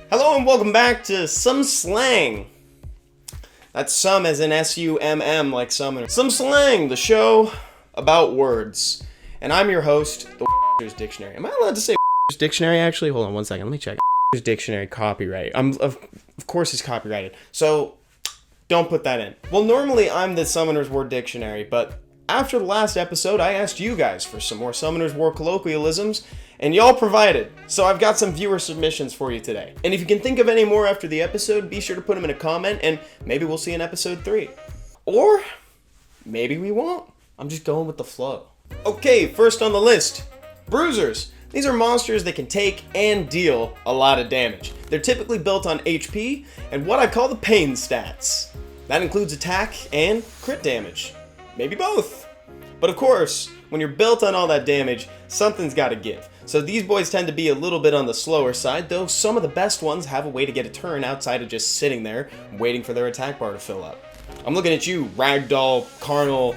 Hello and welcome back to Summ Slang. That's Summ as in S-U-M-M, like summoner. Summ Slang, the show about words. And I'm your host, the Dictionary. Am I allowed to say Dictionary actually? Hold on one second, let me check. Dictionary copyright. Of course it's copyrighted. So don't put that in. Well, normally I'm the Summoner's War Dictionary, but after the last episode, I asked you guys for some more Summoner's War colloquialisms, and y'all provided. So I've got some viewer submissions for you today. And if you can think of any more after the episode, be sure to put them in a comment, and maybe we'll see in episode 3. Or maybe we won't. I'm just going with the flow. Okay, first on the list, Bruisers. These are monsters that can take and deal a lot of damage. They're typically built on HP and what I call the pain stats. That includes attack and crit damage. Maybe both. But of course, when you're built on all that damage, something's got to give. So these boys tend to be a little bit on the slower side, though some of the best ones have a way to get a turn outside of just sitting there waiting for their attack bar to fill up. I'm looking at you, Ragdoll, Carnal,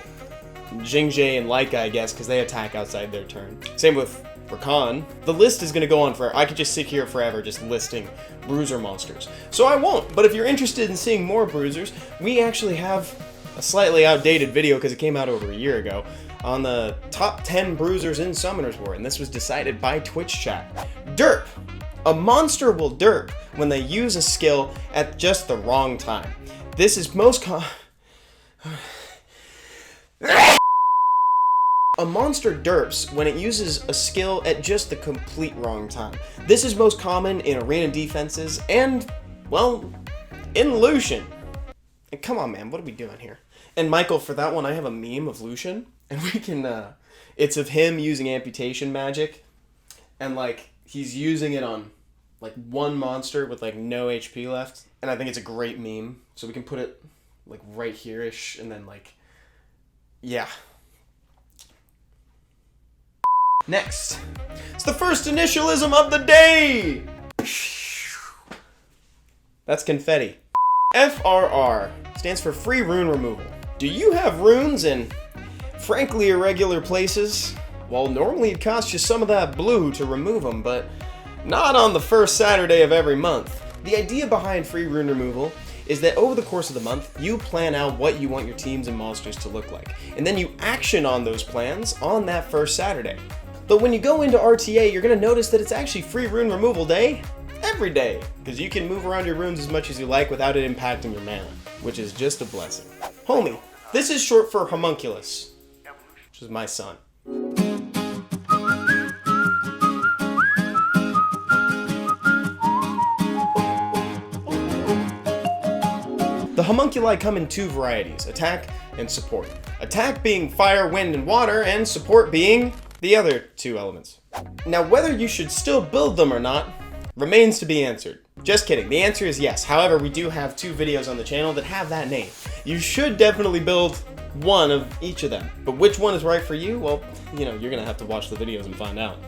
Jingjae, and Laika, I guess, because they attack outside their turn. Same with Rakan. The list is going to go on forever. I could just sit here forever just listing bruiser monsters. So I won't, but if you're interested in seeing more bruisers, we actually have a slightly outdated video because it came out over a year ago on the top 10 bruisers in Summoner's War, and this was decided by Twitch chat. Derp. A monster will derp when they use a skill at just the wrong time. This is most A monster derps when it uses a skill at just the complete wrong time. This is most common in arena defenses and, well, in Lucian. And come on, man, what are we doing here? And Michael, for that one, I have a meme of Lucian, and we can, it's of him using amputation magic, and, like, he's using it on, like, one monster with, like, no HP left, and I think it's a great meme, so we can put it, like, right here-ish, and then, like, yeah. Next, it's the first initialism of the day! That's confetti. FRR stands for free rune removal. Do you have runes in frankly irregular places? Well, normally it costs you some of that blue to remove them, but not on the first Saturday of every month. The idea behind free rune removal is that over the course of the month, you plan out what you want your teams and monsters to look like, and then you action on those plans on that first Saturday. But when you go into RTA, you're going to notice that it's actually free rune removal day every day, because you can move around your runes as much as you like without it impacting your mana, which is just a blessing. Homie, this is short for Homunculus, which is my son. The homunculi come in two varieties, attack and support. Attack being fire, wind, and water, and support being the other two elements. Now, whether you should still build them or not remains to be answered. Just kidding, the answer is yes. However, we do have 2 videos on the channel that have that name. You should definitely build one of each of them. But which one is right for you? Well, you know, you're gonna have to watch the videos and find out.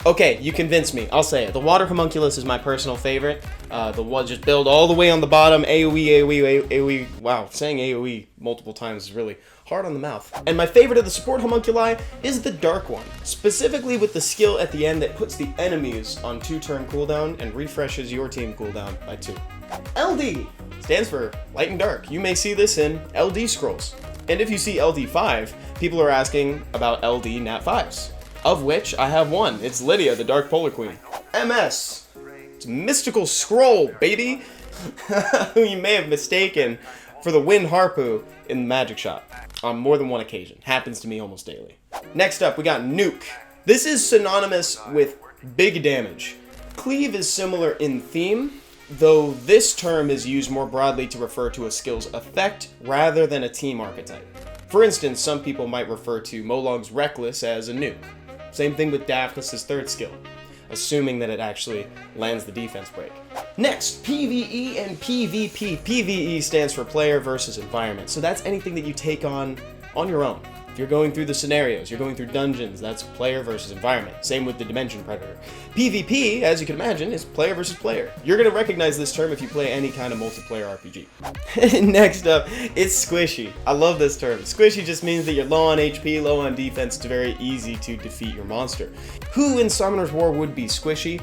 Okay, you convinced me. I'll say it. The water homunculus is my personal favorite. The one just build all the way on the bottom. AoE. Wow, saying AoE multiple times is really hard on the mouth. And my favorite of the support homunculi is the dark one, specifically with the skill at the end that puts the enemies on 2-turn cooldown and refreshes your team cooldown by 2. LD stands for light and dark. You may see this in LD scrolls. And if you see LD5, people are asking about LD Nat 5s, of which I have one. It's Lydia, the Dark Polar Queen. MS. It's Mystical Scroll, baby. Who you may have mistaken for the Wind Harpoo in the Magic Shop on more than one occasion. Happens to me almost daily. Next up, we got NUKE. This is synonymous with big damage. Cleave is similar in theme, though this term is used more broadly to refer to a skill's effect rather than a team archetype. For instance, some people might refer to Molong's Reckless as a nuke. Same thing with Daphnis' third skill, assuming that it actually lands the defense break. Next, PvE and PvP. PvE stands for player versus environment, so that's anything that you take on your own. If you're going through the scenarios, you're going through dungeons, that's player versus environment. Same with the Dimension Predator. PvP, as you can imagine, is player versus player. You're going to recognize this term if you play any kind of multiplayer RPG. Next up, it's squishy. I love this term. Squishy just means that you're low on HP, low on defense, it's very easy to defeat your monster. Who in Summoner's War would be squishy?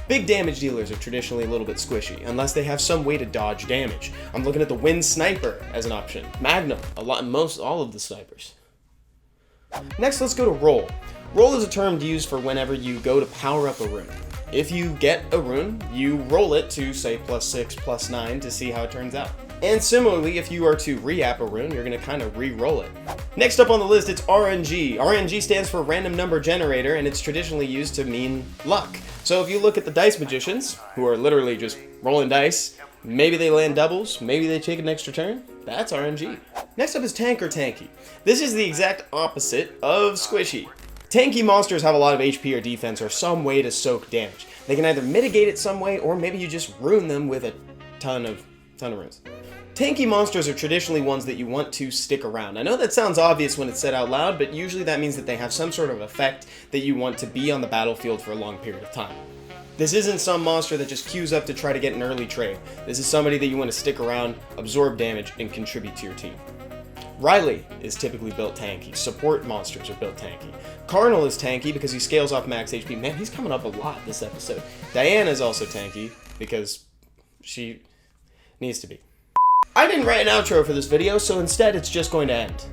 Big damage dealers are traditionally a little bit squishy, unless they have some way to dodge damage. I'm looking at the Wind Sniper as an option. Magnum, all of the snipers. Next, let's go to roll. Roll is a term used for whenever you go to power up a rune. If you get a rune, you roll it to say +6, +9 to see how it turns out. And similarly, if you are to re-app a rune, you're gonna kind of re-roll it. Next up on the list, it's RNG. RNG stands for Random Number Generator, and it's traditionally used to mean luck. So if you look at the dice magicians, who are literally just rolling dice, maybe they land doubles, maybe they take an extra turn, that's RNG. Next up is tank or tanky. This is the exact opposite of squishy. Tanky monsters have a lot of HP or defense or some way to soak damage. They can either mitigate it some way, or maybe you just ruin them with a ton of runes. Tanky monsters are traditionally ones that you want to stick around. I know that sounds obvious when it's said out loud, but usually that means that they have some sort of effect that you want to be on the battlefield for a long period of time. This isn't some monster that just queues up to try to get an early trade. This is somebody that you want to stick around, absorb damage, and contribute to your team. Riley is typically built tanky. Support monsters are built tanky. Cardinal is tanky because he scales off max HP. Man, he's coming up a lot this episode. Diana is also tanky because she needs to be. I didn't write an outro for this video, so instead it's just going to end.